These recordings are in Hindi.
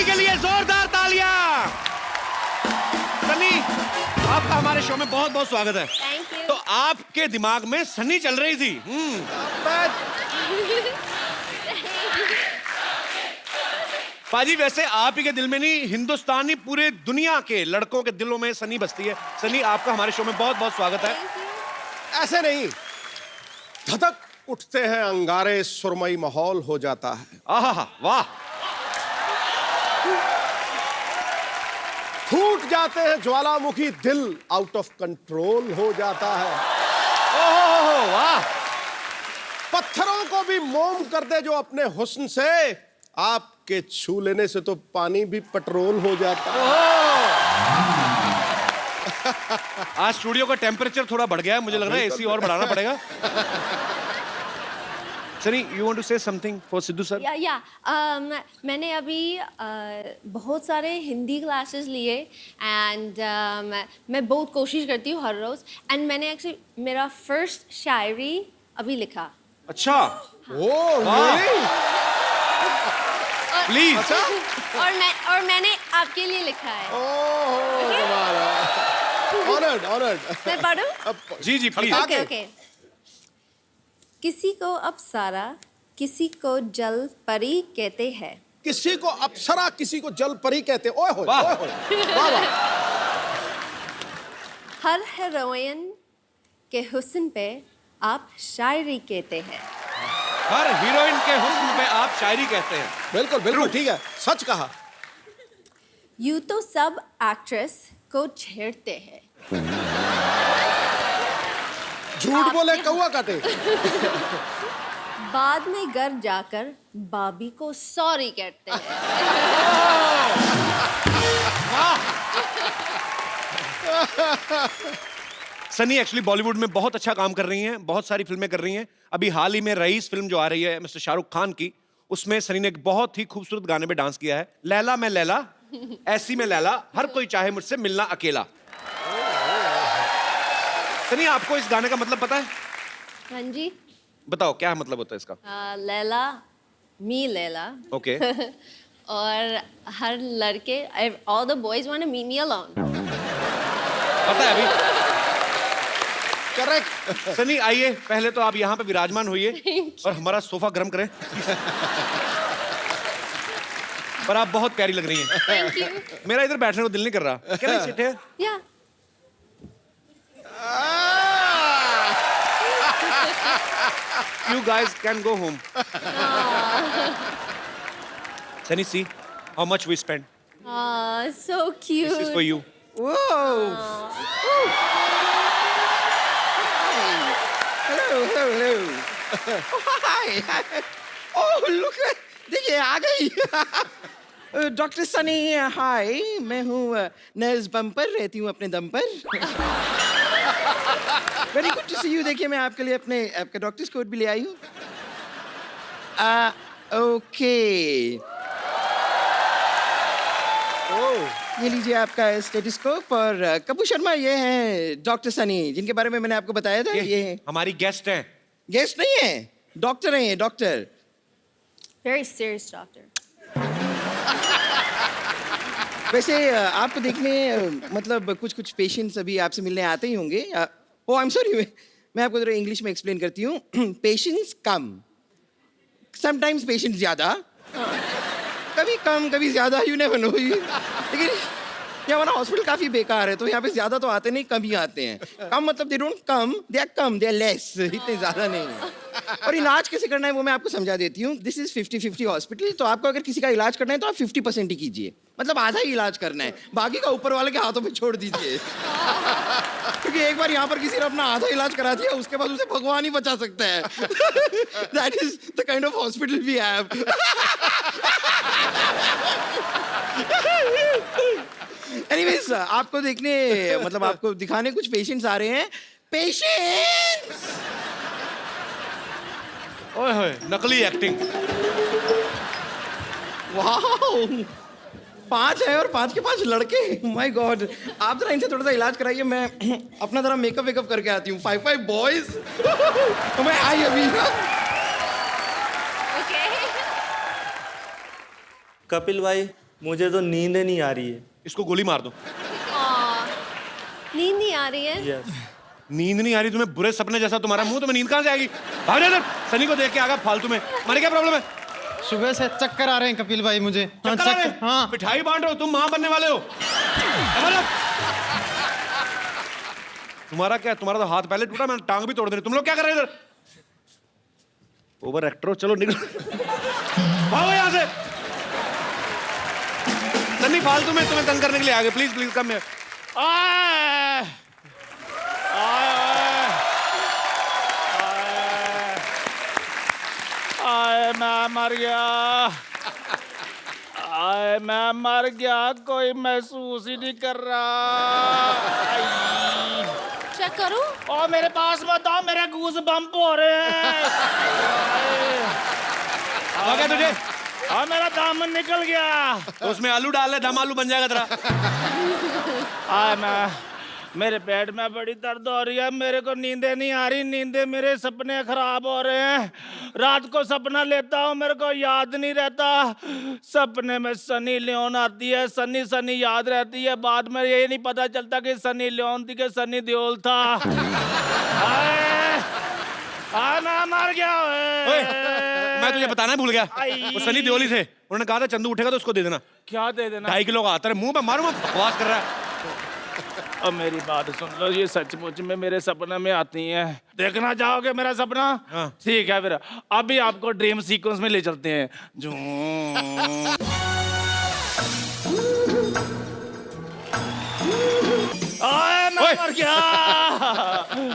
सनी के लिए जोरदार तालियां। सनी, आपका हमारे शो में बहुत बहुत स्वागत है। Thank you. तो आपके दिमाग में सनी चल रही थी। पाजी, वैसे आप ही के दिल में नहीं, हिंदुस्तानी पूरे दुनिया के लड़कों के दिलों में सनी बसती है। सनी, आपका हमारे शो में बहुत बहुत स्वागत है। ऐसे नहीं, धधक उठते हैं अंगारे, सुरमई माहौल हो जाता है। आहा, वाह। फूट जाते हैं ज्वालामुखी, दिल आउट ऑफ कंट्रोल हो जाता है। ओह वाह। पत्थरों को भी मोम कर दे जो अपने हुस्न से, आपके छू लेने से तो पानी भी पेट्रोल हो जाता है। आज स्टूडियो का टेम्परेचर थोड़ा बढ़ गया है, मुझे लग रहा है एसी और बढ़ाना पड़ेगा। Sunny, you want to say something for Sidhu sir? मैंने अभी बहुत सारे हिंदी क्लासेस लिए एंड मैं बहुत कोशिश करती हूँ हर रोज, एंड मैंने एक्चुअली मेरा फर्स्ट शायरी अभी लिखा। अच्छा, ओह really? प्लीज। अच्छा? और मैंने आपके लिए लिखा है। Honoured honoured. मैं पढ़ूं? जी जी प्लीज। Okay okay. किसी को अप्सरा, किसी को जल परी कहते हैं। किसी को अप्सरा, किसी को जल परी कहते। ओए होए, वाह। ओए होए, वाह वाह। हर हीरोइन के हुस्न पे आप शायरी कहते हैं। हर हीरोइन के हुस्न पे आप शायरी कहते हैं। बिल्कुल बिल्कुल ठीक है, सच कहा। यूं तो सब एक्ट्रेस को छेड़ते हैं। झूठ बोले कौवा काटे। बाद में घर जाकर बाबी को सॉरी कहते हैं। सनी एक्चुअली बॉलीवुड में बहुत अच्छा काम कर रही हैं, बहुत सारी फिल्में कर रही हैं। अभी हाल ही में रईस फिल्म जो आ रही है मिस्टर शाहरुख खान की, उसमें सनी ने एक बहुत ही खूबसूरत गाने पे डांस किया है। लैला मैं लैला, ऐसी में लैला, हर कोई चाहे मुझसे मिलना अकेला। सनी, आपको इस गाने का मतलब पता है? हाँ जी। बताओ क्या मतलब होता है इसका? लैला मी लैला। ओके। और हर लड़के, all the boys want to meet me alone. पता है अभी? करेक्ट। सनी, आइए पहले तो आप यहाँ पे विराजमान होइए और हमारा सोफा गर्म करें। पर आप बहुत प्यारी लग रही हैं। Thank you. मेरा इधर बैठने को दिल नहीं कर रहा। Can I sit here? Yeah. You guys can go home. Sunny, see how much we spent. So cute. This is for you. Whoa! Hello. Oh, hi. Oh, look at, देखिए आ गई। डॉक्टर सनी, हाय, मैं हूँ नर्स बम्पर, रहती हूँ अपने दम पर। Very good to see you. देखिए मैं आपके लिए आपका डॉक्टर्स कोट भी ले आई हूँ। ओके, ये लीजिए आपका स्टेथोस्कोप। और कपूर शर्मा, ये हैं डॉक्टर सनी, जिनके बारे में मैंने आपको बताया था। ये हमारी गेस्ट हैं। गेस्ट नहीं है, डॉक्टर हैं ये, डॉक्टर। Very serious doctor. वैसे आपको देखने मतलब कुछ पेशेंट्स अभी आपसे मिलने आते ही होंगे। ओह आई एम सॉरी, मैं आपको जरा इंग्लिश में एक्सप्लेन करती हूँ। पेशेंट्स कम, समटाइम्स पेशेंट्स ज़्यादा, कभी कम कभी ज़्यादा, यू नेवर नो। लेकिन ये हमारा हॉस्पिटल काफ़ी बेकार है, तो यहाँ पे ज़्यादा तो आते नहीं, कम ही आते हैं। कम मतलब they don't come, they are come, they are less, इतने ज़्यादा नहीं। और इलाज कैसे करना है वो मैं आपको समझा देती हूँ। This is 50-50 hospital. तो आपको अगर किसी का इलाज करना है तो आप 50% ही कीजिए, मतलब आधा ही इलाज करना है, बाकी का ऊपर वाले के हाथों में छोड़ दीजिए। क्योंकि एक बार यहाँ पर किसी ने अपना आधा इलाज करा दिया, उसके बाद उसे भगवान ही बचा सकता है। That is the kind of hospital we have. Anyways, आपको देखने मतलब आपको दिखाने कुछ पेशेंट्स आ रहे हैं। पेशेंट्स, ओए होए, नकली एक्टिंग। वाओ, 5 है और 5 के 5 लड़के। माय गॉड, आप जरा इनसे थोड़ा सा इलाज कराइए, मैं अपना जरा मेकअप वेकअप करके आती हूँ। 5 बॉयज। तो मैं आई अभी। Okay. कपिल भाई, मुझे तो नींद नहीं आ रही है। इसको गोली मार दो। नींद नहीं आ रही है? यस। नींद नहीं आ रही तुम्हें? बुरे सपने जैसा तुम्हारा मुंह, तुम्हें नींद कहाँ से आएगी? भाग जा इधर। सनी को देख के आगा फालतू में। मारे क्या प्रॉब्लम है? सुबह से चक्कर आ रहे हैं कपिल भाई मुझे। हाँ, चक्कर आ रहे हैं? हाँ। मिठाई बांट रहे हो तुम, मां बनने वाले हो। तुम्हारा क्या? तुम्हारा तो हाथ पहले टूटा, मैंने टांग भी तोड़ दी। तुम लोग क्या कर रहे हैं इधर? ओवर एक्टर हो, चलो निकलो। भागो यहाँ से। सन्नी फालतू में तुम्हें तंग करने के लिए आ गए। Please please come here. मैं मर गया। आए मैं मर गया, कोई महसूस ही नहीं कर रहा। चेक करो। और मेरे पास मत आओ, मेरे गूज बम्प हो रहे हैं। आ गया तुझे? हाँ मेरा दामन निकल गया। तो उसमें आलू डाल ले, दम आलू बन जाएगा तेरा। आए मेरे पेट में बड़ी दर्द हो रही है, मेरे को नींदें नहीं आ रही, नींदें मेरे सपने खराब हो रहे हैं। रात को सपना लेता हूँ, मेरे को याद नहीं रहता। सपने में सनी लियोन आती है, सनी सनी याद रहती है, बाद में ये नहीं पता चलता कि सनी लियोन थी कि सनी देओल था। मैं मर गया। ओए, मैं तुझे बताना भूल गया। वो सनी देओल थे, उन्होंने कहा था चंदू उठेगा तो उसको दे देना। क्या दे देना? 2.5 किलो का आता है, मुंह पे मारूंगा, बकवास कर रहा है। अब मेरी बात सुन लो, ये सचमुच में मेरे सपने में आती हैं। देखना चाहोगे मेरा सपना? हाँ। ठीक है फिर अभी आपको ड्रीम सीक्वेंस में ले चलते हैं। मैं मर गया।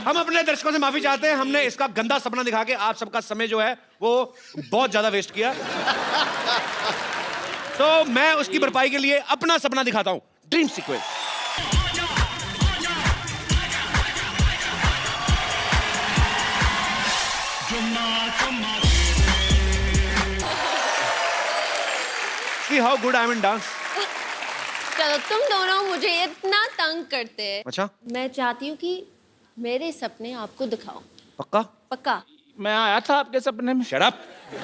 हम अपने दर्शकों से माफी चाहते हैं, हमने इसका गंदा सपना दिखा के आप सबका समय जो है वो बहुत ज्यादा वेस्ट किया। तो मैं उसकी भरपाई के लिए अपना सपना दिखाता हूं, dream sequence. See how good I am in dance. चलो तुम दोनों मुझे इतना तंग करते हैं। अच्छा, मैं चाहती हूँ कि मेरे सपने आपको दिखाओ। पक्का? पक्का। मैं आया था आपके सपने में। Shut up.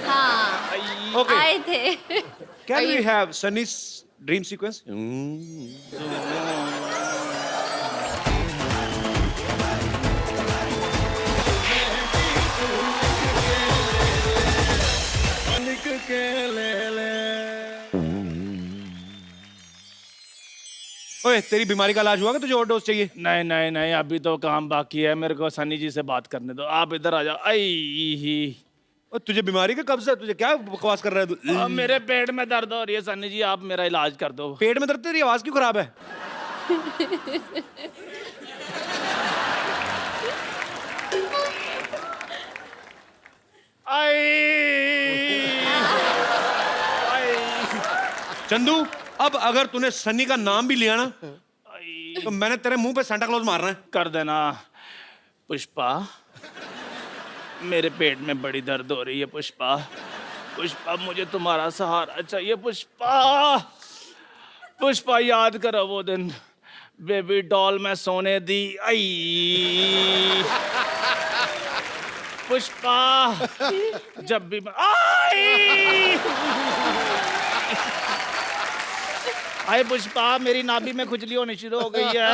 हाँ Okay. आए थे। Can we have Sunny's dream sequence? ओए, तेरी बीमारी का इलाज हुआ कि तुझे और डोज चाहिए? नहीं नहीं नहीं, अभी तो काम बाकी है, मेरे को सनी जी से बात करने दो। आप इधर आ जाओ। और तुझे बीमारी का कब से? तुझे क्या बकवास कर रहा है तू? अब मेरे पेट में दर्द हो रही है सनी जी, आप मेरा इलाज कर दो। पेट में दर्द? तेरी आवाज क्यों खराब है? चंदू, अब अगर तूने सनी का नाम भी लिया ना तो मैंने तेरे मुंह पे सांता क्लॉज मारना है। कर देना। पुष्पा, मेरे पेट में बड़ी दर्द हो रही है। पुष्पा, पुष्पा मुझे तुम्हारा सहारा चाहिए। पुष्पा, पुष्पा याद करो वो दिन बेबी डॉल में सोने दी। आई पुष्पा, जब भी आए पुष्पा, मेरी नाभि में खुजली होनी शुरू हो गई है।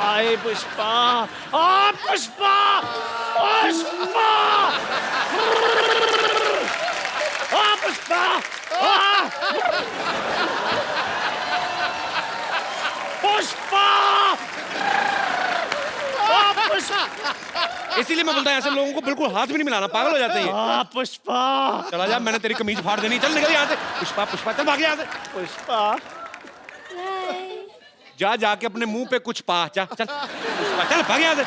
आए पुष्पा, आ पुष्पा, पुष्पा, आ पुष्पा, पुष्पा, इसीलिए मैं बोलता हूँ ऐसे लोगों को बिल्कुल हाथ भी नहीं मिलाना, पागल हो जाते हैं। आ पुष्पा। चला जा, मैंने तेरी कमीज फाड़ देनी। चल निकल यहाँ से। पुष्पा, पुष्पा, चल भाग यहाँ से। पुष्पा, जा जाके अपने मुंह पे कुछ पा। जा चल पुष्पा, चल भाग यहाँ से।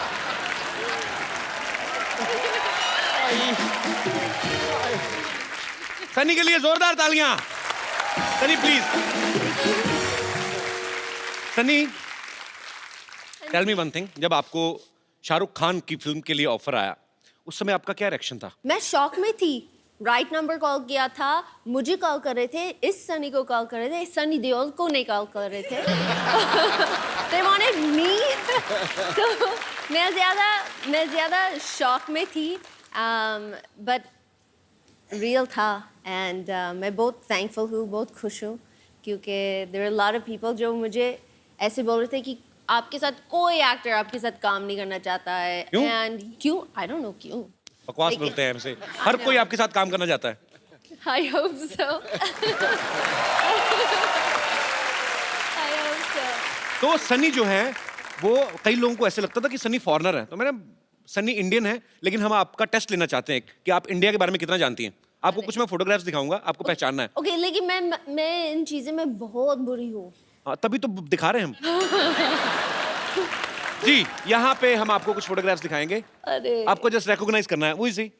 सनी के लिए जोरदार तालियां। Sunny please. Sunny, tell me one thing, जब आपको शाहरुख खान की फिल्म के लिए ऑफर आया उस समय आपका क्या रिएक्शन था? मैं शॉक में थी। राइट नंबर कॉल किया था, मुझे कॉल कर रहे थे, इस सनी को कॉल कर रहे थे, इस सनी देओल को नहीं कॉल कर रहे थे। They wanted me. So, मैं ज़्यादा शॉक में थी, बट रियल था। एंड मैं बहुत थैंकफुल हूँ, बहुत खुश हूँ क्योंकि there are a lot of people जो मुझे ऐसे बोल रहे थे कि आपके साथ कोई एक्टर आपके साथ काम नहीं करना चाहता है क्यों? एंड क्यों आई डोंट नो क्यों बकवास लेकिन- बोलते हैं हमसे हर कोई आपके साथ काम करना चाहता है I hope so. I hope so. तो सनी जो है वो कई लोगों को ऐसे लगता था कि सनी फॉरेनर है तो मैंने सनी इंडियन है लेकिन हम आपका टेस्ट लेना चाहते हैं कि आप इंडिया के बारे में कितना जानती हैं आपको कुछ मैं फोटोग्राफ्स दिखाऊंगा आपको पहचानना है Okay, लेकिन मैं इन चीज़ें में बहुत बुरी हूँ. हाँ, तभी तो दिखा रहे हैं हम जी यहाँ पे हम आपको कुछ फोटोग्राफ्स दिखाएंगे अरे आपको जस्ट रिकॉग्नाइज करना है वही सी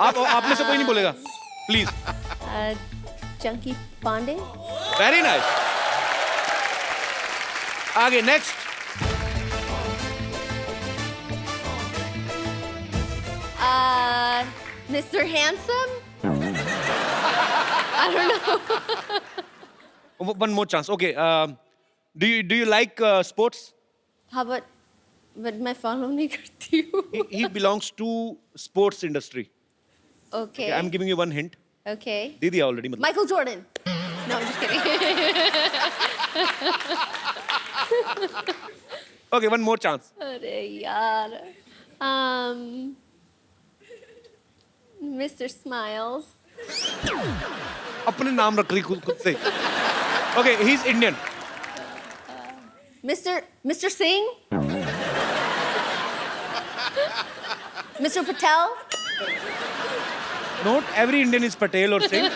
आप में से कोई नहीं बोलेगा please Chunky Pandey. Very nice आगे next Mr. Handsome. I don't know. one more chance okay do you like sports How about मैं follow नहीं करती हूँ. he belongs to sports industry Okay. I'm giving you one hint Okay. दे दिया already मतलब Michael Jordan. No, I'm just kidding. okay one more chance अरे यार. Mr. Smiles. अपने नाम रख रही खुद से okay he's Indian Mr. Singh. Mr. Patel. not every Indian is Patel or Singh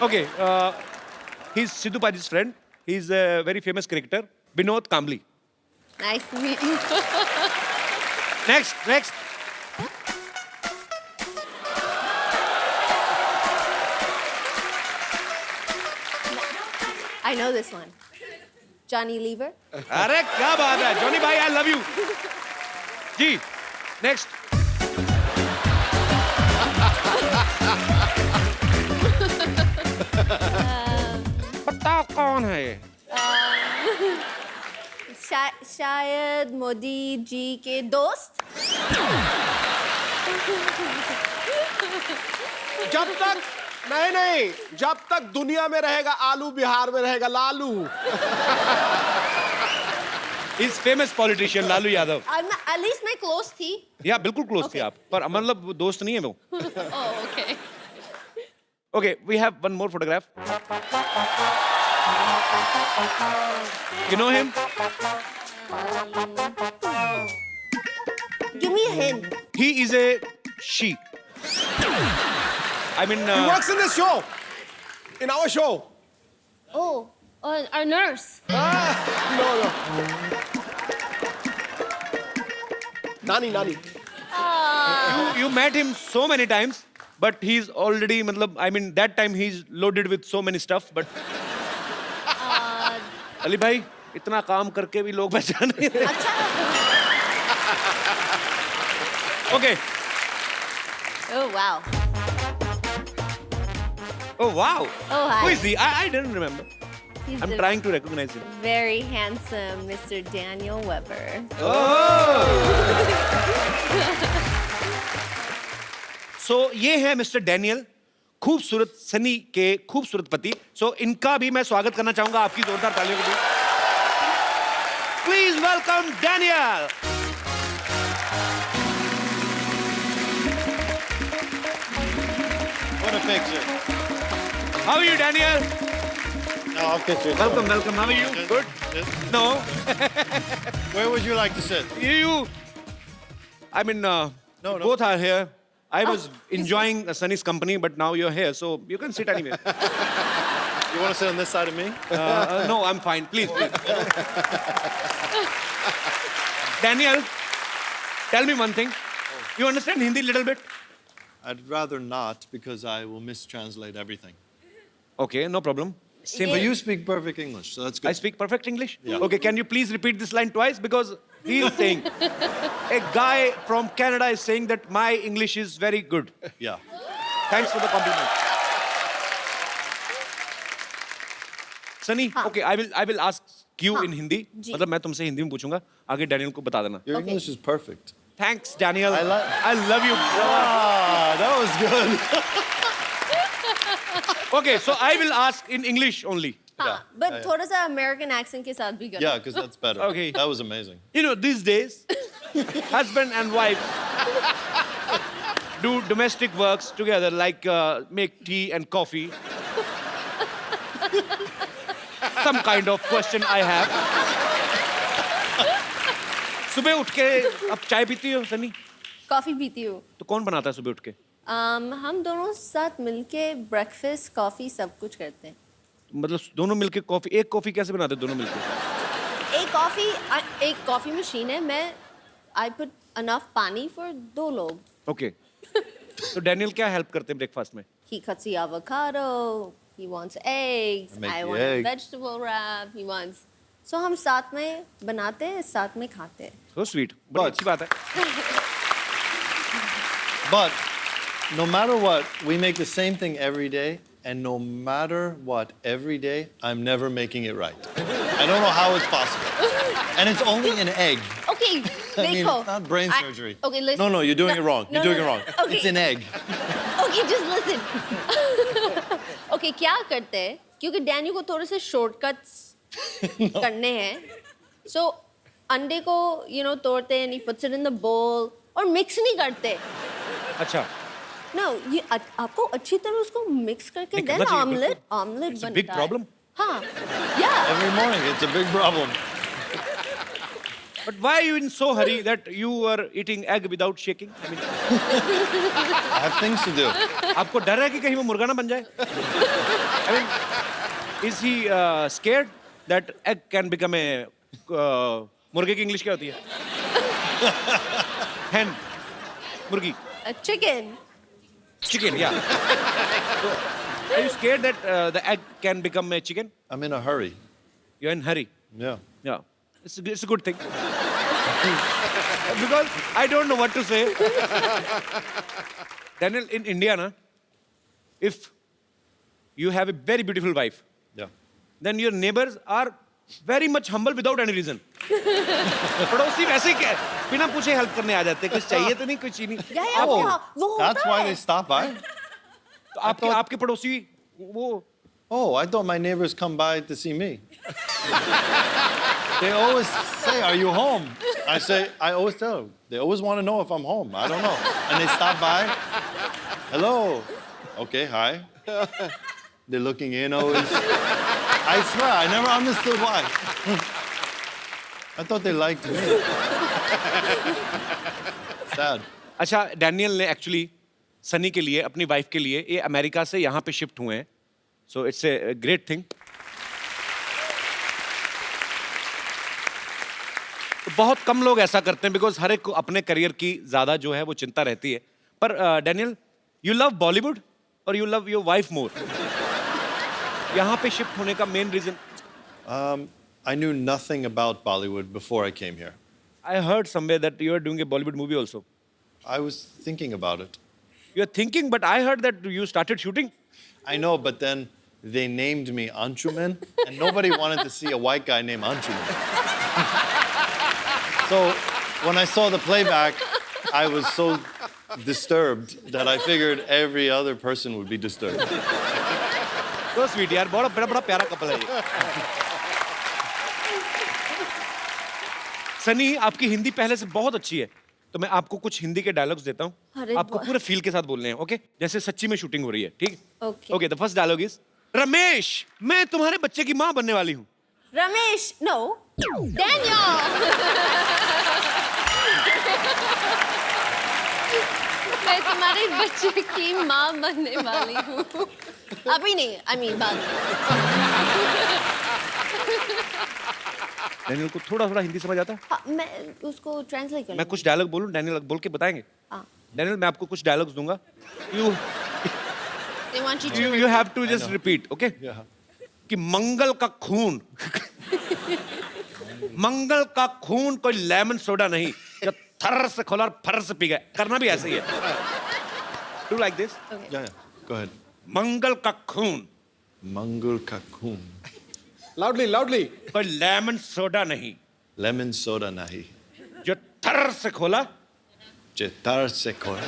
okay he's Sidhu Paji's friend he's a very famous cricketer Binod Kambli Nice to meet you. next I know this one. Johnny Lever. अरे क्या बात है जॉनी भाई आई लव यू जी नेक्स्ट पता कौन है ये शायद मोदी जी के दोस्त. जब तक नहीं जब तक दुनिया में रहेगा आलू बिहार में रहेगा Lalu. Is famous politician Lalu Yadav At least मैं close थी. या बिल्कुल क्लोज थी Okay. आप पर मतलब वो दोस्त नहीं है वो Oh, okay. Okay we have one more photograph you know him Give me a hint. He is a she I mean He works in this show. In our show. Oh, our nurse. No. Nani. you met him so many times but he's already मतलब I mean that time he's loaded with so many stuff but Ali भाई इतना काम करके भी लोग पहचान नहीं रहे okay Oh, wow. oh wow Oh, hi. who is he I didn't remember He's I'm a trying to recognize him very handsome Mr. Daniel Weber. सो ये है मिस्टर डैनियल खूबसूरत सनी के खूबसूरत पति सो इनका भी मैं स्वागत करना चाहूंगा आपकी जोरदार तालियों के बीच please welcome Daniel What a picture. How are you Daniel No, I'll get you. Welcome how are you good Yes. No Where would you like to sit? you I mean No. both are here I was enjoying Sunny's company but now you're here so you can sit anywhere You want to sit on this side of me? no I'm fine please Daniel tell me one thing you understand Hindi little bit I'd rather not because I will mistranslate everything. okay no problem same But you speak perfect English, so that's good. I speak perfect English Yeah. okay can you please repeat this line twice because he is saying a guy from Canada is saying that my English is very good Yeah. thanks for the compliment Sunny okay I will ask you in Hindi जी. मतलब मैं तुमसे हिंदी में पूछूंगा आगे डैनियल को बता देना Your Okay. English is perfect. Thanks, Daniel. I I love you. Ah, that was good. Okay, so I will ask in English only. हाँ, but थोड़ा सा American accent के साथ भी करो. Yeah, because that's better. Okay. That was amazing. You know, these days, husband and wife do domestic works together, like make tea and coffee. Some kind of question I have. सुबह उठ के अब चाय पीती हो सनी? कॉफी पीती हूँ. तो कौन बनाता है सुबह उठ के? हम दोनों साथ मिलके ब्रेकफास्ट कॉफी सब कुछ करते हैं. मतलब दोनों मिलके कॉफी, एक कॉफी कैसे बनाते हैं दोनों मिलके? एक कॉफी मशीन है. मैं आई पुट अनफ पानी फॉर 2 लोग. ओके. तो डैनियल क्या हेल्प करते हैं ब्रेकफास्ट में? He cuts the avocado. He wants eggs. I make I the want egg. a vegetable wrap. He wants. So हम साथ में बनाते हैं, साथ में खाते हैं. So sweet. बड़ी But- अच्छी बात है. But no matter what, we make the same thing every day. And no matter what, every day, I'm never making it right. I don't know how it's possible. And it's only an egg. Okay, I mean, देखो. it's not brain surgery. Okay, listen. No, you're doing it wrong. You're doing it wrong. Okay. It's an egg. Okay, just listen. Okay, क्या करते हैं? क्योंकि डैनी को थोड़े से शॉर्टकट्स करने हैं. So अंडे को तोड़ते हैं, he puts it in the bowl और मिक्स नहीं करते. अच्छा. No, ये आपको अच्छी तरह उसको मिक्स करके नहीं, देन करना चाहिए, ऑमलेट बिल्कुल. It's a बनता big है. problem. हाँ, yeah. Every morning, it's a big problem. But why are you in so hurry that you were eating egg without shaking? I mean, I have things to do. आपको डर है कि कहीं वो मुर्गा ना बन जाए? I mean, is he scared that egg can become a मुर्गे की इंग्लिश क्या होती है? Hen, मुर्गी. Chicken. Chicken, yeah. So, are you scared that the egg can become a chicken? I'm in a hurry. You're in hurry. Yeah. Yeah, it's a good thing. Because I don't know what to say. Daniel, in India, na, if you have a very beautiful wife, Yeah. then your neighbors are very much humble without any reason. पड़ोसी वैसे ही बिना पूछे हेल्प करने आ जाते हैं. कुछ चाहिए तो नहीं, कुछ ही नहीं. या वो होता That's why है. they stop by? तो आपके पड़ोसी वो Oh, I thought my neighbors come by to see me. They always say, "Are you home?" I always tell them. They always want to know if I'm home. I don't know. And they stop by. Hello. Okay, hi. They're looking in always. I swear, I never understood why. I thought they liked me. Sad. अच्छा, डैनियल ने एक्चुअली सनी के लिए, अपनी वाइफ के लिए, ये अमेरिका से यहाँ पे शिफ्ट हुए हैं. So it's a great thing. बहुत कम लोग ऐसा करते हैं बिकॉज हर एक को अपने करियर की ज्यादा जो है वो चिंता रहती है. पर डैनियल, यू लव बॉलीवुड और you love your wife more. यहाँ पे शिफ्ट होने का main reason? I knew nothing about Bollywood before I came here. I heard somewhere that you are doing a Bollywood movie also. I was thinking about it. You are thinking, but I heard that you started shooting. I know, but then they named me Anshuman, and nobody wanted to see a white guy named Anshuman. So when I saw the playback, I was so disturbed that I figured every other person would be disturbed. तो स्वीट यार, बड़ा बड़ा बड़ा प्यारा कपल है ये. सनी, आपकी हिंदी पहले से बहुत अच्छी है, तो मैं आपको कुछ हिंदी के डायलॉग्स देता हूँ. अरे आपको पूरे फील के साथ बोलने हैं, ओके? जैसे सच्ची में शूटिंग हो रही है, ठीक? Okay. Okay, the first dialogue is, Ramesh, मैं तुम्हारे बच्चे की माँ बनने वाली हूँ. Ramesh, no, Daniel. मैं तुम्हारे बच्चे की माँ बनने वाली हूँ. अभी नहीं, I mean बाद में. डैनियल को थोड़ा थोड़ा हिंदी समझ आता है? हाँ, मैं उसको ट्रांसलेट कर मैं कुछ डायलॉग बोलूँ, डैनियल बोल के बताएंगे? हाँ. डैनियल, मैं आपको कुछ डायलॉग्स दूंगा. They want you to you have to just repeat, okay? Yeah. कि मंगल का खून मंगल का खून कोई लेमन सोडा नहीं जो थर से खोला और फर से पी गए. करना भी ऐसे ही है. Do like this. Yeah. Go ahead. मंगल का खून Mangul Kakun. Loudly. कोई लेमन सोडा नहीं Lemon soda nahi. जो थर से खोला Chetar se coge.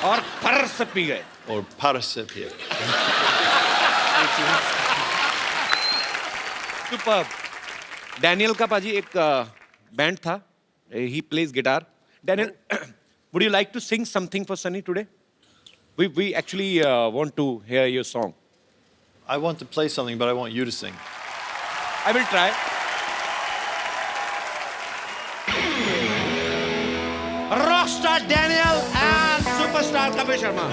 और फर से पी गए। Or para se pie. Super. Daniel का पाजी एक बैंड था। He plays guitar. Daniel, would you like to sing something for Sunny today? We actually want to hear your song. I want to play something, but I want you to sing. I will try. Rockstar Daniel and superstar Kapil Sharma.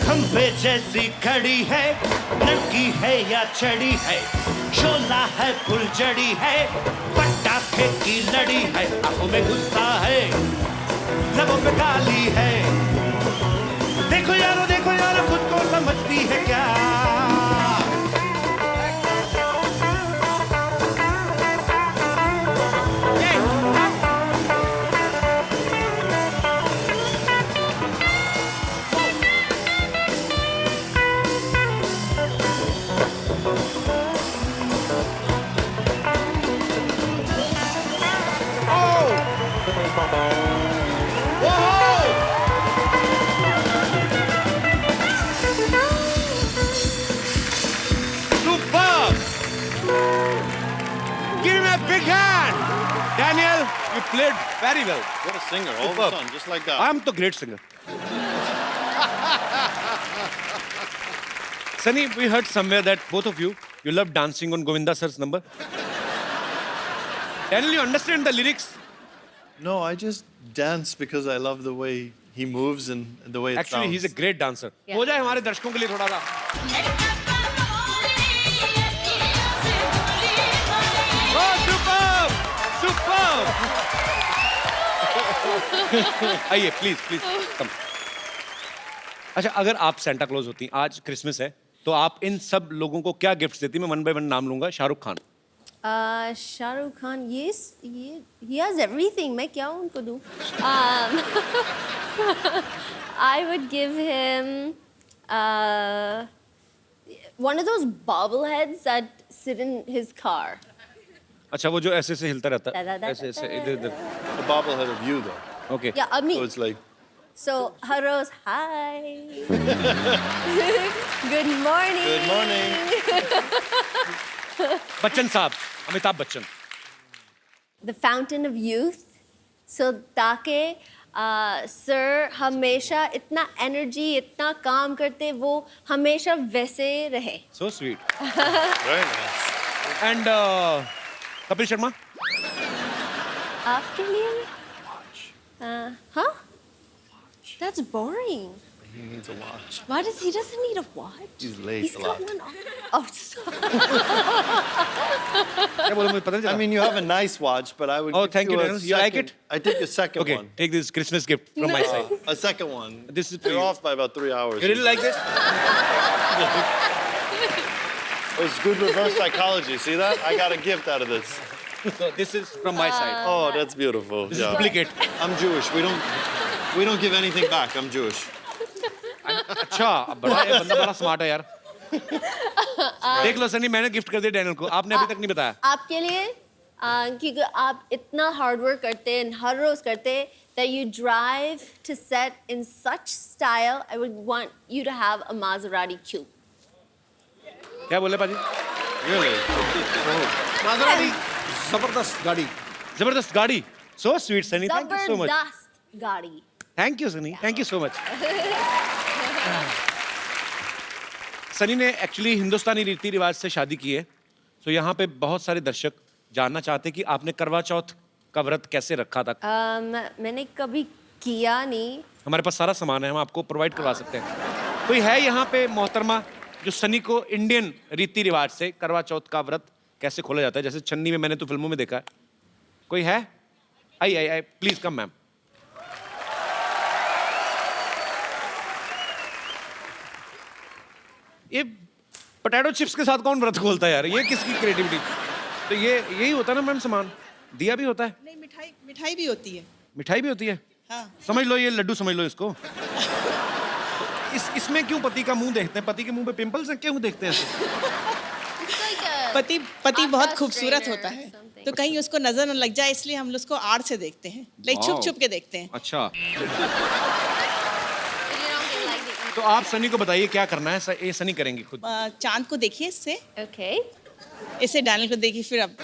खंबे जैसी खड़ी है, लड़की है या चढ़ी है, शोला है फुलझड़ी है, पटाखे की लड़ी है, आंखों में गुस्सा है, लबों पे काली है। देखो यारो खुद को समझती है क्या? Superb! Give him a big hand! Daniel, you played very well. What a singer, all of a sudden, just like that. I'm the great singer. Sunny, we heard somewhere that both of you love dancing on Govinda sir's number. Daniel, you understand the lyrics? No, I just dance because I love the way he moves and the way it Actually, sounds. he's a great dancer. Yeah. हो जाए हमारे दर्शकों के लिए थोड़ा सा. Oh, superb! Superb! आइए, please, come. अच्छा, अगर आप सेंटा क्लॉज होती, आज क्रिसमस है, तो आप इन सब लोगों को क्या गिफ्ट देती? मैं वन बाय वन नाम लूंगा. शाहरुख खान. शाहरुख खान, ये he has everything. मैं क्या उनको दूँ? I would give him one of those bobbleheads that sit in his car. अच्छा, वो जो ऐसे ऐसे हिलता रहता है. Da-da-da-da-da. ऐसे ऐसे इधर. A bobblehead of you, though. Okay. Yeah, me. So it's like, So, Haros, hi. Good morning. good morning. Bachchan साहब, Amitabh Bachchan. The fountain of youth. So, ताकि सर हमेशा इतना एनर्जी, इतना काम करते, वो हमेशा वैसे रहे. So sweet. Very nice. And Kapil Sharma. आपके लिए? Huh? That's boring. He needs a watch. Why he doesn't need a watch? He's late He's a got lot. one on. Oh, stop. क्या बोला मुझे पता नहीं I चला. mean, you have a nice watch, but I would. Oh, give thank you, a Daniel. You like second- it? I take a second Okay, one. take this Christmas gift from my side. A second one. This is for You're you. off by about 3 hours. You really like this? Oh, it's good reverse psychology. See that? I got a gift out of this. So this is from my side. Oh, that's beautiful. This is Yeah. duplicate. I'm Jewish. We don't give anything back. I'm Jewish. अच्छा, अब बड़ा ये बंदा बड़ा स्मार्ट है यार. देख लो सनी, मैंने गिफ्ट कर दिया डैनियल को. आपने अभी तक नहीं बताया. आपके लिए क्योंकि आप इतना हार्ड वर्क करते हैं, हर रोज करते हैं, that you drive to set in such style, I would want you to have a Maserati coupe. क्या बोले पाजी? Really? माजराती जबरदस्त गाड़ी. जबरदस्त गाड़ी. So sweet, Sunny. Thank you so much. जबरदस्त गाड़ी. Thank you, Sunny. Thank you so much. Sunny ने एक्चुअली हिंदुस्तानी रीति रिवाज से शादी की है. तो यहाँ पे बहुत सारे दर्शक जानना चाहते हैं कि आपने करवा चौथ का व्रत कैसे रखा था. मैंने कभी किया नहीं. हमारे पास सारा सामान है, हम आपको प्रोवाइड करवा सकते हैं. कोई है यहाँ पे मोहतरमा जो सनी को इंडियन रीति रिवाज से करवा चौथ का व्रत कैसे खोला जाता है, जैसे चन्नी में मैंने तो फिल्मों में देखा है. कोई है? आई प्लीज कम मैम. ये पोटैटो चिप्स के साथ कौन व्रत खोलता है यार? ये किसकी क्रिएटिविटी? तो ये यही होता है ना मैम, सामान दिया भी होता है, नहीं, मिठाई भी होती है. मिठाई भी होती है. समझ लो ये लड्डू समझ लो इसको। इसमें क्यों पति का मुंह देखते हैं? पति के मुंह पे पिंपल्स हैं, क्यों देखते हैं ऐसे? पति बहुत खूबसूरत होता है, तो कहीं उसको नजर न लग जाए इसलिए हम लोग उसको आड़ से देखते हैं, लाइक छुप छुप के देखते हैं। अच्छा। तो आप सनी को बताइए क्या करना है। ये सनी करेंगी खुद। चांद को देखिए इससे, Okay. इससे डैनियल को देखिए, फिर अब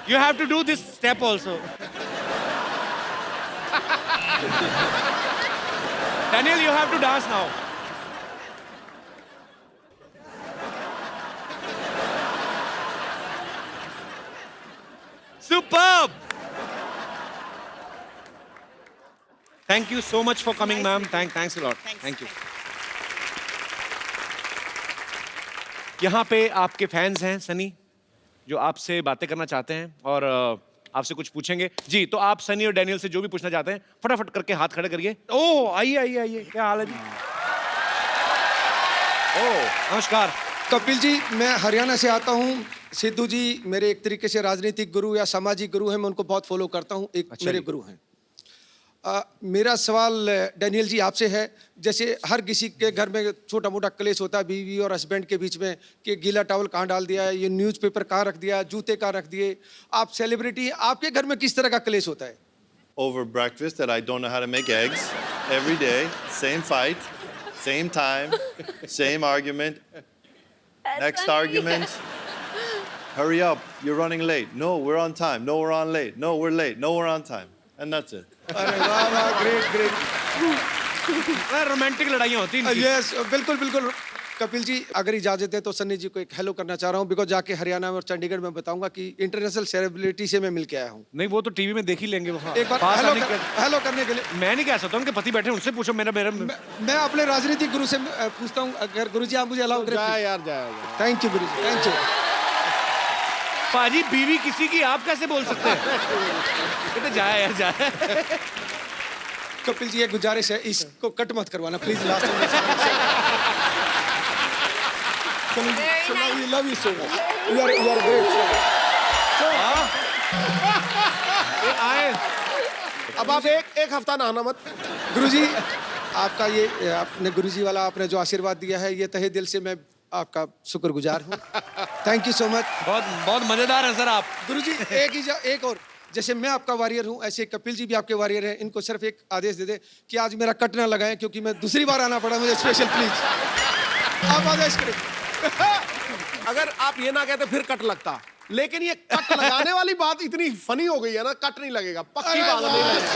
You have to do this step also. Daniel, you have to dance now. Superb! Thank you so much for coming, ma'am. Thanks a lot. Thank you. यहाँ पे आपके फैंस हैं सनी, जो आपसे बातें करना चाहते हैं और आपसे कुछ पूछेंगे। जी, तो आप सनी और डैनियल से जो भी पूछना चाहते हैं फटाफट करके हाथ खड़े करिए। ओह, आइए आइए आइए, क्या हाल है जी? ओह, नमस्कार। कपिल जी, मैं हरियाणा से आता हूँ। सिद्धू जी मेरे एक तरीके से राजनीतिक गुरु या सामाजिक गुरु हैं, मैं उनको बहुत फॉलो करता हूँ, एक अच्छा मेरे जी। गुरु हैं। मेरा सवाल डैनियल जी आपसे है, जैसे हर किसी के घर में छोटा मोटा क्लेश होता है बीवी और हस्बैंड के बीच में कि गीला टॉवल कहाँ डाल दिया है, ये न्यूज़पेपर कहाँ रख दिया, जूते कहाँ रख दिए। आप सेलिब्रिटी हैं, आपके घर में किस तरह का क्लेश होता है? Over breakfast that I don't know how to make eggs every day, same fight, same time, same argument. Next funny. argument. Hurry up, you're running late. No, we're on time. No, we're on late. No, we're late. No, we're on time. And that's it. अरे वाह वाह, ग्रेट ग्रेट। रोमांटिक लड़ाइयाँ होती हैं। यस, बिल्कुल बिल्कुल। कपिल जी अगर इजाजत है तो सन्नी जी को एक हेलो करना चाह रहा हूँ, बिकॉज जाके हरियाणा में और चंडीगढ़ में बताऊंगा कि इंटरनेशनल सेलिब्रिटी से मैं मिल के आया हूँ। नहीं, वो तो टीवी में देख ही लेंगे वो। एक बार पास हेलो आने के- हेलो करने के लिए मैं नहीं कह सकता हूँ, उनके पति बैठे हैं, उनसे पूछो। मेरा मैं अपने राजनीतिक गुरु से पूछता हूँ, अगर गुरु जी आप मुझे अलाउ जा करें। यार, जा। Thank you Guru ji, thank you. पाजी, बीवी किसी की आप कैसे बोल सकते हैं? ये तो जाए यार, जाए। कपिल जी एक गुजारिश है, इसको कट मत करवाना please. Last Very nice. Love you so much, you are great. आए। अब आप एक हफ्ता नहाना मत। गुरुजी आपका ये आपने गुरुजी वाला आपने जो आशीर्वाद दिया है, ये तहे दिल से मैं आपका शुक्रगुजार हूँ। Thank you so much. बहुत बहुत मजेदार है सर आप। गुरुजी एक और, जैसे मैं आपका वॉरियर हूँ ऐसे कपिल जी भी आपके वॉरियर हैं। इनको सिर्फ एक आदेश दे दे कि आज मेरा कट ना लगाएं, क्योंकि मैं दूसरी बार आना पड़ा मुझे स्पेशल, प्लीज आप आदेश करें। अगर आप ये ना कहते फिर कट लगता, लेकिन ये कट लगाने वाली बात इतनी फनी हो गई है ना, कट नहीं लगेगा, पक्की बात नहीं लगेगा।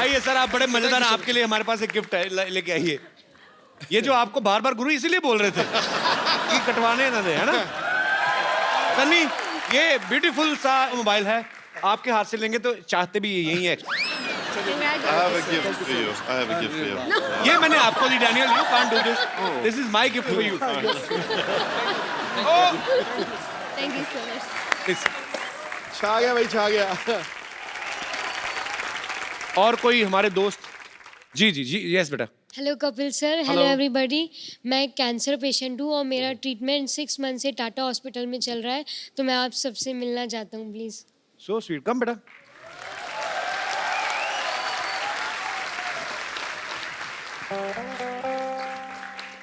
आइए सर, आप बड़े मजेदार हैं। आपके लिए हमारे पास एक गिफ्ट है, लेके आइए। ये जो आपको बार बार गुरु इसीलिए बोल रहे थे कि कटवाने ना दे, है ना सन्नी? ये ब्यूटीफुल सा मोबाइल है, आपके हाथ से लेंगे तो चाहते भी यही है। I have a gift for you. I have a gift for you. ये मैंने आपको दी Daniel, you can't do this, this is my gift for you. Thank you so much. छा गया भाई, छा गया। और कोई हमारे दोस्त? जी जी जी, यस बेटा। Hello Kapil sir, hello everybody. मैं एक कैंसर पेशेंट हूँ और मेरा ट्रीटमेंट 6 मंथ से टाटा हॉस्पिटल में चल रहा है, तो मैं आप सबसे मिलना चाहता हूँ प्लीज़। सो स्वीट, कम बेटा।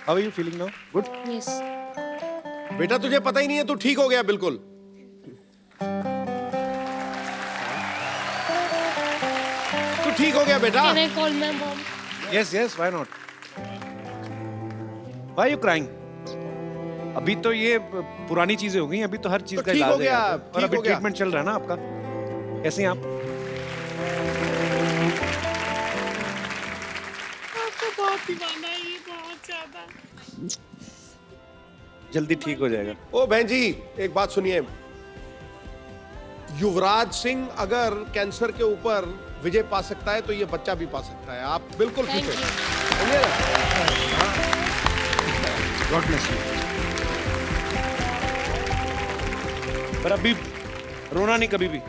How are you feeling now? Good. Yes. बेटा तुझे पता ही नहीं है, तू ठीक हो गया बिल्कुल। तू ठीक हो गया बेटा। Can I call my mom? Yes yes, why not? Why you crying? अभी तो ये पुरानी चीजें हो गई, अभी तो हर चीज तो का ठीक इलाज हो गया, है। ठीक और अभी हो गया। ट्रीटमेंट चल रहा है ना आपका। कैसे हैं आप? आपको बहुत दीवाना है ये, बहुत ज्यादा। जल्दी ठीक हो जाएगा। ओ बहन जी, एक बात सुनिए। युवराज सिंह अगर कैंसर के ऊपर विजय पा सकता है तो ये बच्चा भी पा सकता है। आप बिल्कुल खुश थैंक हैं। यू। समझे ना? God bless you. पर अभी रोना नहीं कभी भी।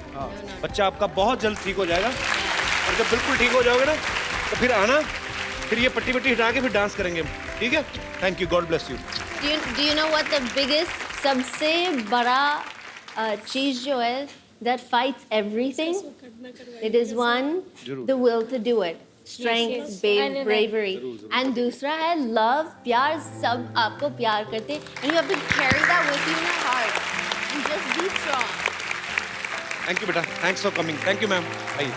बच्चा आपका बहुत जल्द ठीक हो जाएगा, और जब बिल्कुल ठीक हो जाओगे ना तो फिर आना, फिर ये पट्टी हटा के फिर डांस करेंगे हम, ठीक है? Thank you, God bless you. Do you know what the biggest सबसे बड़ा चीज जो है that fights everything? It is one, the will to do it, strength, bravery, and दूसरा है love, प्यार. सब आपको प्यार करते हैं, and you have to carry that with you in your heart and just be strong. Thank you बेटा, thanks for coming. Thank you ma'am. आइए.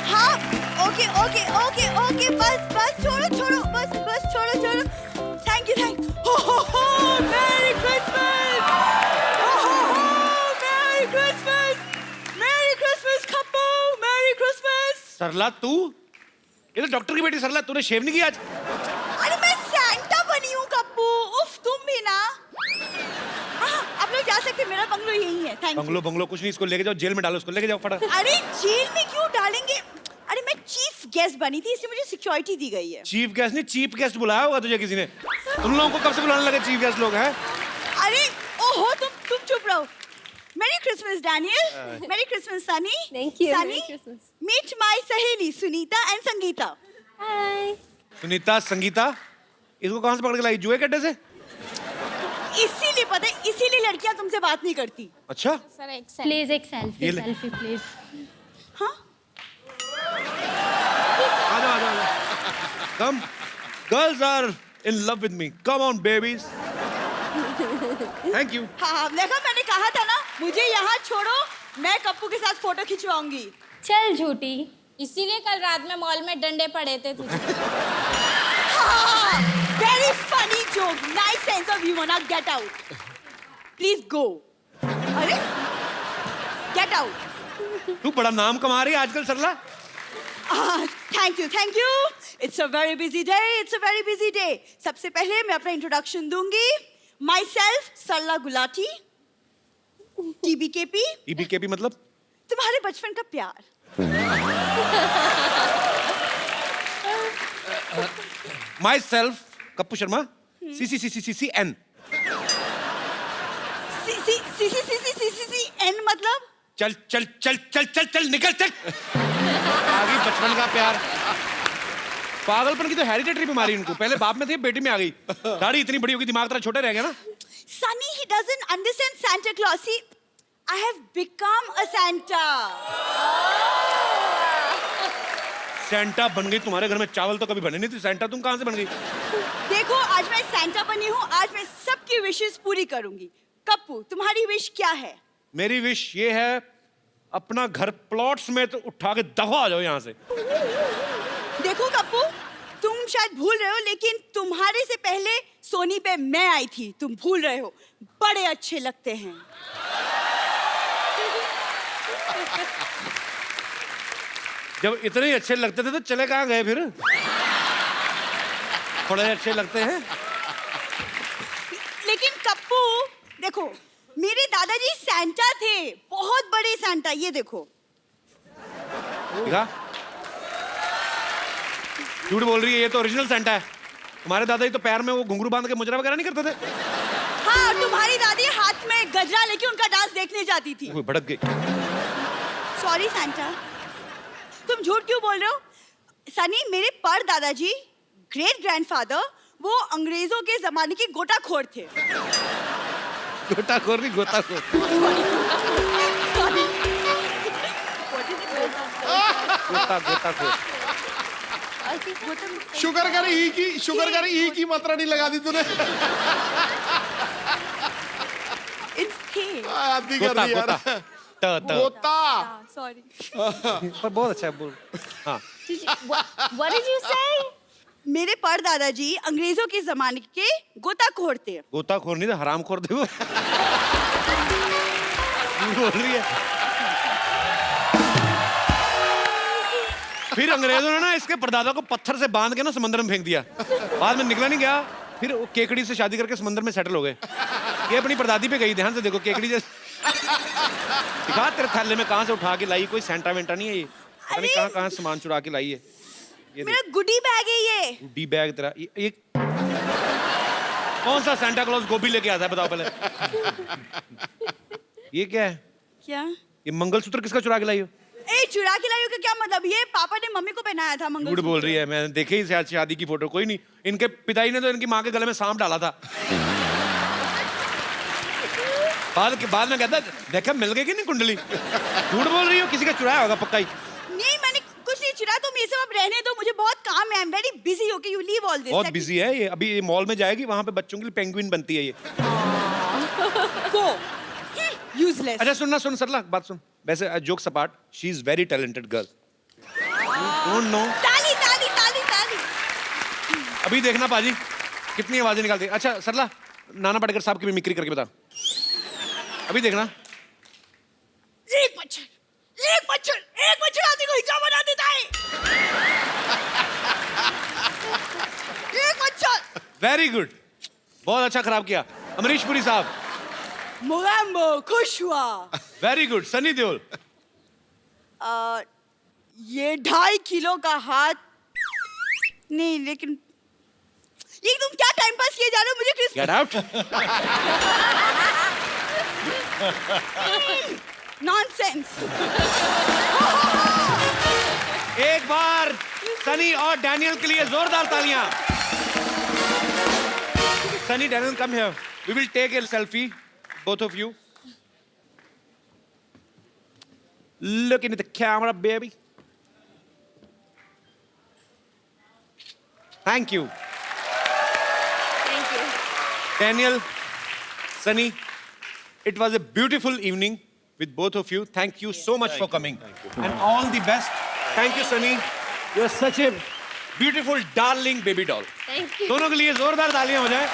हाँ, ओके ओके ओके ओके, बस बस छोड़ो छोड़ो, बस बस छोड़ो छोड़ो. थैंक यू हो merry Christmas. Merry Christmas, merry Christmas Kappu, merry Christmas. Sarla तू, ये तो डॉक्टर की बेटी सरला, तूने शेव नहीं किया आज? अरे मैं सैंटा बनी हूँ कप्पू. उफ, तुम भी ना. हाँ, आप लोग जा सकते हैं, मेरा बंगलो यही है. Thank you. बंगलो कुछ नहीं, इसको लेके जाओ जेल में डालो, इसको लेके जाओ फटाफट. अरे जेल में क्यों डालेंगे? अरे मैं चीफ गेस्ट बनी थी, इसलिए मुझे सिक्योरिटी दी गई है. चीफ गेस्ट नहीं, चीफ गेस्ट बुलाया होगा तुझे किसी ने. तुम लोगों को कब से बुलाने लगे चीफ गेस्ट लोग हैं? अरे ओहो, तुम चुप रहो. Merry Christmas Daniel. Merry Christmas Sunny. Thank you. Sunny, Merry Christmas. Meet my सहेली सुनीता एंड संगीता. Hi. सुनीता, संगीता, इसको कहाँ से पकड़ के लाई? जुए के अड्डे से? इसीलिए पता है, इसीलिए लड़कियां तुमसे बात नहीं करती. अच्छा. Please एक selfie, ये ले. selfie please. हाँ, आ जाओ. Come, girls are in love with me. Come on, babies. Thank you. हाँ, देखा, मैंने कहा था ना, मुझे यहाँ छोड़ो, मैं कप्पू के साथ फोटो खिंचवाऊंगी. चल झूठी. इसीलिए कल रात में मॉल में डंडे पड़े थे तुझे. Very funny joke, nice sense of humour. Now get out, please go. अरे गेट आउट. तू बड़ा नाम कमा रही है आजकल Sarla. Thank you. It's a very busy day. It's a very busy day. सबसे पहले मैं अपना इंट्रोडक्शन दूंगी. Myself Sarla Gulati, TBKP. EBKP मतलब? तुम्हारे बचपन का प्यार. Myself Kappu Sharma, CCCCCN. CCCCCN मतलब? चल चल चल चल चल चल निकल चल. आगे बचपन का प्यार. पागलपन की तो हेरिडिटरी बीमारी उनको. पहले बाप में थी, बेटी में आ गई. दाढ़ी इतनी बड़ी होगी, दिमाग तेरा छोटा रह गया ना. Sunny, he doesn't understand Santa Claus. See, I have become a Santa. Santa बन गई. तुम्हारे घर में चावल तो कभी बने नहीं थे. सेंटा तुम कहाँ से बन गई? देखो, आज मैं Santa बनी हूँ. आज मैं सबकी विशेस पूरी करूंगी. कप्पू, तुम्हारी विश क्या है? मेरी विश ये है, अपना घर प्लॉट्स में तो उठा के दफा आ जाओ यहाँ से. देखो कप्पू, तुम शायद भूल रहे हो, लेकिन तुम्हारे से पहले सोनी पे मैं आई थी. तुम भूल रहे हो. बड़े अच्छे लगते हैं. जब इतने ही अच्छे लगते थे तो चले कहाँ गए फिर? थोड़े अच्छे लगते हैं. लेकिन कप्पू देखो, मेरे दादाजी सैंटा थे, बहुत बड़े सैंटा. ये देखो. देखा? झूठ बोल रही है, ये तो ओरिजिनल सेंटा है. हमारे दादाजी तो पैर में वो घुंघरू बांध के मुजरा वगैरह नहीं करते थे. हाँ, तुम्हारी दादी हाथ में गजरा लेके उनका डांस देखने जाती थी. वो भड़क गई. Sorry Santa. तुम झूठ क्यों बोल रहे हो? सनी, मेरे पर दादाजी, ग्रेट ग्रैंडफादर, वो अंग्रेजों के जमाने के गोताखोर थे. गोताखोर नहीं, गोताखोर. गोताखोर. शुगर कर ई की मात्रा नहीं लगा दी तूने. आदि कर रही यार. गोता. सॉरी. पर बहुत अच्छा है. बोल. हाँ. What did you say? मेरे पर दादाजी अंग्रेजों के जमाने के गोताखोर थे. गोताखोर नहीं था, हरामखोर थे वो. बोल रही है. फिर अंग्रेजों ने ना इसके परदादा को पत्थर से बांध के ना समंदर में फेंक दिया. बाद में निकला नहीं गया. फिर वो केकड़ी से शादी करके समंदर में सेटल हो गए. ये अपनी परदादी पे गई. ध्यान से देखो, केकड़ी से दिखा तेरे थैले में कहाँ से उठा के लाई. कोई सेंटा वेंटा नहीं है ये. पता नहीं कहाँ कहाँ सामान चुरा के लाई है. ये मेरा गुडी बैग है ये. गुडी बैग तेरा. ये कौन सा सेंटा क्लॉज गोभी लेके आता है बताओ पहले. ये क्या है? क्या? ये मंगलसूत्र किसका चुरा के लाई हो? ए चुरा के लाई हो का क्या मतलब? ये पापा ने मम्मी को पहनाया था झूठ मंगलसूत्र। बोल रही है, मैंने देखी ही शायद शादी की फोटो। कोई नहीं, इनके पिताजी ने तो इनकी माँ के गले में सांप डाला था। बाद में कहता देखा मिल गई कि नहीं कुंडली। झूठ बोल रही हो, किसी का चुराया होगा पक्का ही। नहीं मैंने कुछ नहीं चुरा, तुम ये सब अब रहने दो, मुझे बहुत काम है। I am very busy. Okay you leave all this. बहुत बिजी है ये। अभी ये मॉल में जाएगी, वहां पे बच्चों के लिए पेंगुइन बनती है ये। गो यूजलेस। अच्छा सुन सरला, बात सुन। वैसे जोक सपाट, she is very talented girl. Don't know. ताली ताली ताली ताली। अभी देखना पाजी कितनी आवाजें निकालती है। अच्छा सरला, नाना पाटेकर साहब की मिमिक्री करके बता। अभी देखना। एक मच्छर आदमी को हिजाब बना देता है। एक मच्छर। वेरी गुड, बहुत अच्छा खराब किया। अमरीश पुरी साहब। मोगैम्बो खुश हुआ। Very good. सनी देओल। ये 2.5 किलो का हाथ नहीं, लेकिन ये तुम क्या टाइम पास किए जा रहे हो? मुझे क्रिस गेट आउट। नॉनसेंस। एक बार सनी और डैनियल के लिए जोरदार तालियां। Sunny, Daniel, come here. We will take a selfie, both of you. Look into the camera, baby. Thank you. Thank you. Daniel, Sunny, it was a beautiful evening with both of you. Thank you so much for coming. And all the best. Thank you, Sunny. You're such a beautiful, darling baby doll. Thank you. दोनों के लिए जोरदार तालियां हो जाए।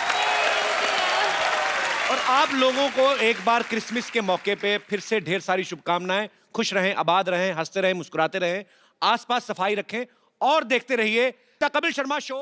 और आप लोगों को एक बार क्रिसमस के मौके पे फिर से ढेर सारी शुभकामनाएं। खुश रहें, आबाद रहें, हंसते रहें, मुस्कुराते रहें, आसपास सफाई रखें और देखते रहिए द कपिल शर्मा शो।